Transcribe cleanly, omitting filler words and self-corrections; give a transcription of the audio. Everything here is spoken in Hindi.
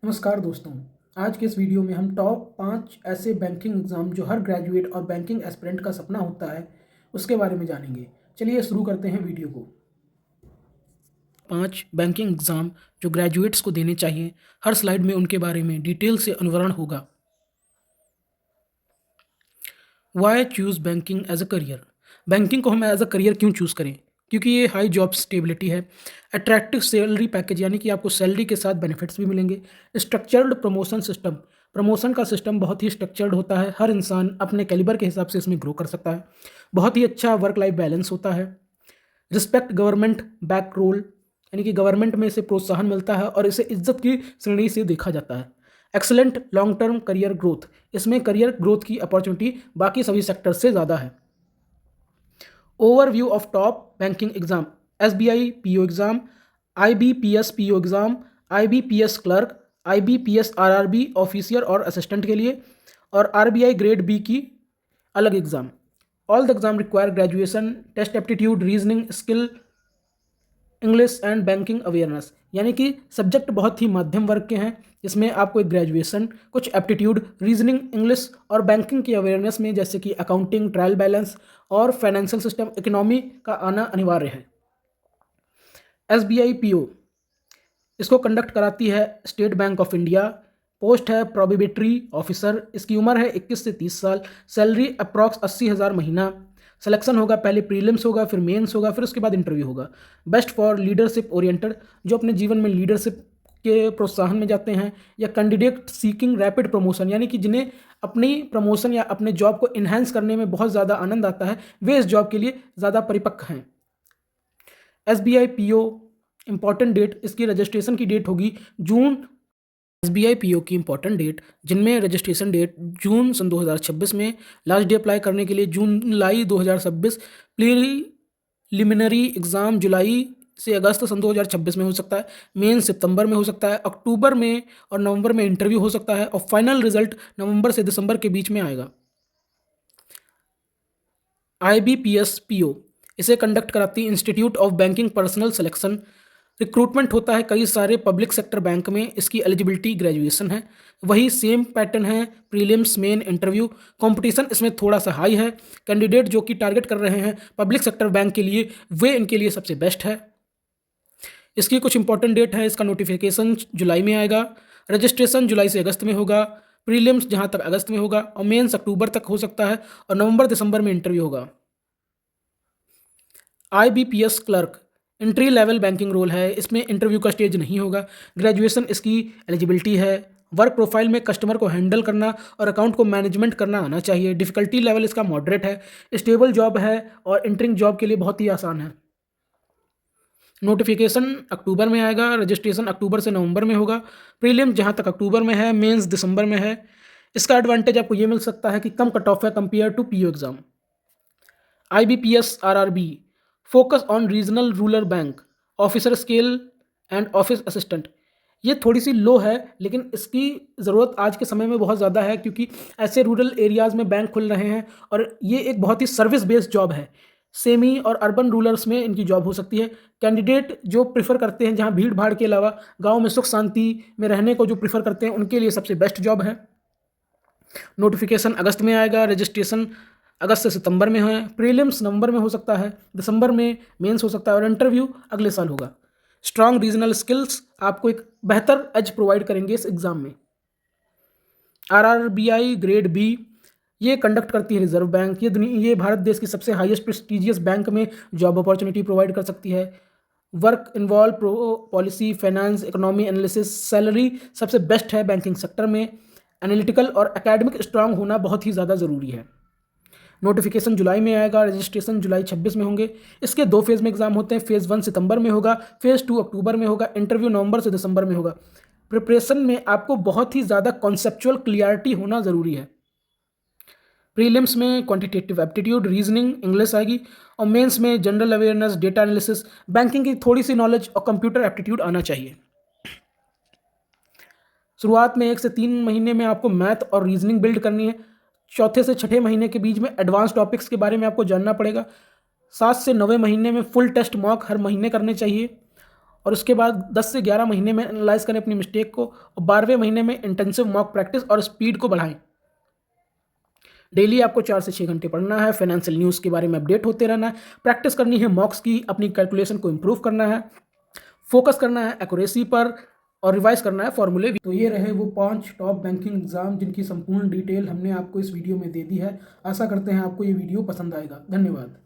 नमस्कार दोस्तों। आज के इस वीडियो में हम टॉप 5 ऐसे बैंकिंग एग्ज़ाम जो हर ग्रेजुएट और बैंकिंग एस्पिरेंट का सपना होता है उसके बारे में जानेंगे। चलिए शुरू करते हैं वीडियो को। 5 बैंकिंग एग्ज़ाम जो ग्रेजुएट्स को देने चाहिए, हर स्लाइड में उनके बारे में डिटेल से अनुवरण होगा। Why choose banking as a career. Banking को हम एज अ करियर क्यों चूज़ करें? क्योंकि ये हाई जॉब स्टेबिलिटी है, अट्रैक्टिव सैलरी पैकेज यानी कि आपको सैलरी के साथ बेनिफिट्स भी मिलेंगे, स्ट्रक्चर्ड प्रमोशन सिस्टम, प्रमोशन का सिस्टम बहुत ही स्ट्रक्चर्ड होता है, हर इंसान अपने कैलिबर के हिसाब से इसमें ग्रो कर सकता है, बहुत ही अच्छा वर्क लाइफ बैलेंस होता है, रिस्पेक्ट गवर्नमेंट बैक रोल यानी कि गवर्नमेंट में इसे प्रोत्साहन मिलता है और इसे इज्जत की श्रेणी से देखा जाता है। Excellent long term career growth, इसमें करियर ग्रोथ की अपॉर्चुनिटी बाकी सभी सेक्टर से ज़्यादा है। Overview of top banking exam, SBI PO exam, IBPS PO exam, IBPS clerk, IBPS RRB officer और असिस्टेंट के लिए, और आरबीआई ग्रेड बी की अलग exam. All the exam require graduation, test aptitude, reasoning skill, English and banking awareness, यानी कि सब्जेक्ट बहुत ही मध्यम वर्ग के हैं। इसमें आपको एक ग्रेजुएशन, कुछ एप्टीट्यूड, रीजनिंग, इंग्लिश और बैंकिंग की अवेयरनेस में जैसे कि अकाउंटिंग, ट्रायल बैलेंस और फाइनेंशियल सिस्टम, इकोनॉमी का आना अनिवार्य है। एसबीआई पीओ इसको कंडक्ट कराती है state bank of India. Post है प्रोबेबिटरी ऑफिसर, इसकी उम्र है 21 से 30 साल, सैलरी अप्रॉक्स 80,000 महीना। सिलेक्शन होगा, पहले प्रीलिम्स होगा, फिर मेंस होगा, फिर उसके बाद इंटरव्यू होगा। बेस्ट फॉर लीडरशिप ओरिएंटेड, जो अपने जीवन में लीडरशिप के प्रोत्साहन में जाते हैं, या कैंडिडेट सीकिंग रैपिड प्रमोशन, यानी कि जिन्हें अपनी प्रमोशन या अपने जॉब को इन्हेंस करने में बहुत ज़्यादा आनंद आता है, वे इस जॉब के लिए ज़्यादा परिपक्व हैं। एसबीआई पीओ इंपॉर्टेंट डेट, इसकी रजिस्ट्रेशन की डेट होगी जून। एसबीआई पीओ की इंपॉर्टेंट डेट जिनमें रजिस्ट्रेशन डेट जून सन 2026 में, लास्ट डे अप्लाई करने के लिए जुलाई 2026, प्रीलिमिनरी एग्ज़ाम जुलाई से अगस्त सन 2026 में हो सकता है, मेन सितंबर में हो सकता है, अक्टूबर में और नवंबर में इंटरव्यू हो सकता है, और फाइनल रिजल्ट नवंबर से दिसंबर के बीच में आएगा। आईबीपीएस पीओ इसे कंडक्ट कराती है institute of banking personal selection. Recruitment होता है कई सारे पब्लिक सेक्टर बैंक में, इसकी एलिजिबिलिटी ग्रेजुएशन है, वही सेम पैटर्न है, प्रीलिम्स मेन इंटरव्यू। कंपटीशन इसमें थोड़ा सा हाई है, कैंडिडेट जो कि टारगेट कर रहे हैं पब्लिक सेक्टर बैंक के लिए, वे इनके लिए सबसे बेस्ट है। इसकी कुछ इंपॉर्टेंट डेट है, इसका नोटिफिकेशन जुलाई में आएगा, रजिस्ट्रेशन जुलाई से अगस्त में होगा, प्रीलिम्स जहाँ तक अगस्त में होगा, और मेंस अक्टूबर तक हो सकता है, और नवंबर दिसंबर में इंटरव्यू होगा। IBPS clerk entry level banking role है, इसमें इंटरव्यू का स्टेज नहीं होगा, ग्रेजुएशन इसकी एलिजिबिलिटी है, वर्क प्रोफाइल में कस्टमर को हैंडल करना और अकाउंट को मैनेजमेंट करना आना चाहिए, डिफिकल्टी लेवल इसका मॉडरेट है, स्टेबल जॉब है और इंटरिंग जॉब के लिए बहुत ही आसान है। नोटिफिकेशन अक्टूबर में आएगा, रजिस्ट्रेशन अक्टूबर से नवंबर में होगा, प्रीलिम्स जहाँ तक अक्टूबर में है, मेंस दिसंबर में है। इसका एडवांटेज आपको ये मिल सकता है कि कम कट ऑफ है compare to PO exam. IBPS RRB focus on regional rural bank, officer scale and office assistant, ये थोड़ी सी लो है, लेकिन इसकी ज़रूरत आज के समय में बहुत ज़्यादा है, क्योंकि ऐसे रूरल एरियाज़ में बैंक खुल रहे हैं और ये एक बहुत ही सर्विस बेस्ड जॉब है। सेमी और अर्बन रूरल्स में इनकी जॉब हो सकती है। कैंडिडेट जो प्रिफर करते हैं, जहाँ भीड़ भाड़ के अलावा गाँव में सुख शांति में रहने को जो प्रिफर करते हैं, उनके लिए सबसे बेस्ट जॉब है। नोटिफिकेशन अगस्त में आएगा, रजिस्ट्रेशन अगस्त से सितंबर में है, प्रीलिम्स नवंबर में हो सकता है, दिसंबर में मेंस हो सकता है, और इंटरव्यू अगले साल होगा। स्ट्रॉन्ग रीजनल स्किल्स आपको एक बेहतर एज प्रोवाइड करेंगे इस एग्ज़ाम में। आरआरबीआई ग्रेड बी ये कंडक्ट करती है रिजर्व बैंक, ये भारत देश की सबसे हाईएस्ट प्रेस्टिजियस बैंक में जॉब अपॉर्चुनिटी प्रोवाइड कर सकती है। Work involve policy, finance, economy analysis, salary सबसे बेस्ट है बैंकिंग सेक्टर में। एनालिटिकल और एकेडमिक स्ट्रांग होना बहुत ही ज़्यादा ज़रूरी है। नोटिफिकेशन जुलाई में आएगा, रजिस्ट्रेशन जुलाई 26 में होंगे। इसके 2 फेज़ में एग्जाम होते हैं, फेज़ 1 सितंबर में होगा, फेज़ 2 अक्टूबर में होगा, इंटरव्यू नवंबर से दिसंबर में होगा। प्रिपरेशन में आपको बहुत ही ज़्यादा कॉन्सेप्चुअल क्लियरिटी होना ज़रूरी है। प्रीलिम्स में क्वांटिटेटिव एप्टीट्यूड, रीजनिंग, इंग्लिश आएगी, और मेंस में general awareness, data analysis, banking की थोड़ी सी नॉलेज और कंप्यूटर एप्टीट्यूड आना चाहिए। शुरुआत में 1 से 3 महीने में आपको मैथ और रीजनिंग बिल्ड करनी है। चौथे से छठे महीने के बीच में एडवांस टॉपिक्स के बारे में आपको जानना पड़ेगा। 7 से 9वें महीने में फुल टेस्ट मॉक हर महीने करने चाहिए, और उसके बाद 10 से 11 महीने में एनालाइज करें अपनी मिस्टेक को और 12वें महीने में इंटेंसिव मॉक प्रैक्टिस और स्पीड को बढ़ाएं। डेली आपको 4 से 6 घंटे पढ़ना है, फाइनेंशियल न्यूज़ के बारे में अपडेट होते रहना है, प्रैक्टिस करनी है मॉक्स की, अपनी कैलकुलेशन को इम्प्रूव करना है, फोकस करना है एक्यूरेसी पर और रिवाइज करना है फॉर्मूले। तो ये रहे वो 5 टॉप बैंकिंग एग्जाम जिनकी संपूर्ण डिटेल हमने आपको इस वीडियो में दे दी है। आशा करते हैं आपको ये वीडियो पसंद आएगा। धन्यवाद।